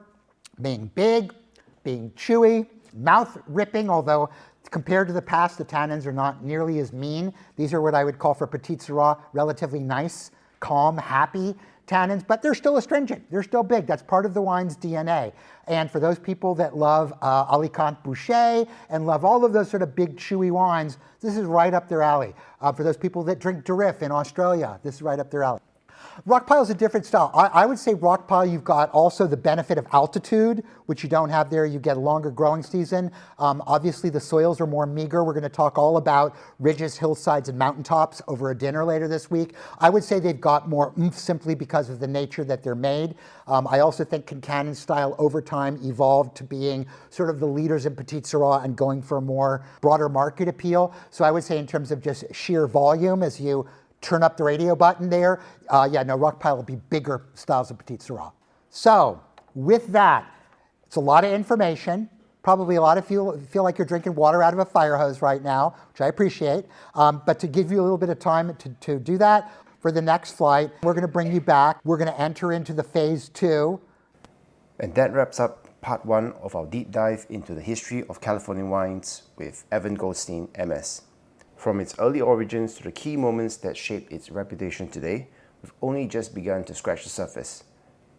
Being big, being chewy, mouth ripping, although compared to the past, the tannins are not nearly as mean. These are what I would call for Petit Syrah relatively nice, calm, happy tannins, but they're still astringent. They're still big. That's part of the wine's DNA. And for those people that love Alicante Boucher and love all of those sort of big, chewy wines, this is right up their alley. For those people that drink Durif in Australia, this is right up their alley. Rock pile is a different style. I would say rock pile, you've got also the benefit of altitude, which you don't have there. You get a longer growing season. Obviously, the soils are more meager. We're going to talk all about ridges, hillsides, and mountaintops over a dinner later this week. I would say they've got more oomph simply because of the nature that they're made. I also think Kincannon style over time evolved to being sort of the leaders in Petit Syrah and going for a more broader market appeal. So I would say in terms of just sheer volume, as you turn up the radio button there, rock pile will be bigger styles of Petit Syrah. So with that, it's a lot of information. Probably a lot of you feel like you're drinking water out of a fire hose right now, which I appreciate. But to give you a little bit of time to do that, for the next flight, we're going to bring you back. We're going to enter into the phase 2. And that wraps up part 1 of our deep dive into the history of Californian wines with Evan Goldstein MS. From its early origins to the key moments that shaped its reputation today, we've only just begun to scratch the surface.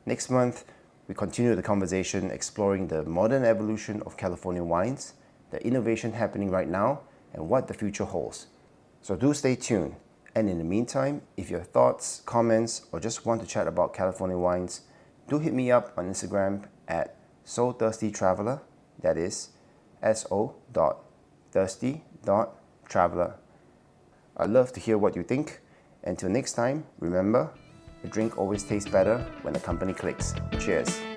Next month, we continue the conversation exploring the modern evolution of Californian wines, the innovation happening right now, and what the future holds. So do stay tuned. And in the meantime, if you have thoughts, comments, or just want to chat about Californian wines, do hit me up on Instagram at SoThirstyTraveler, that is so.thirsty.traveler. I'd love to hear what you think. Until next time, remember, a drink always tastes better when the company clicks. Cheers.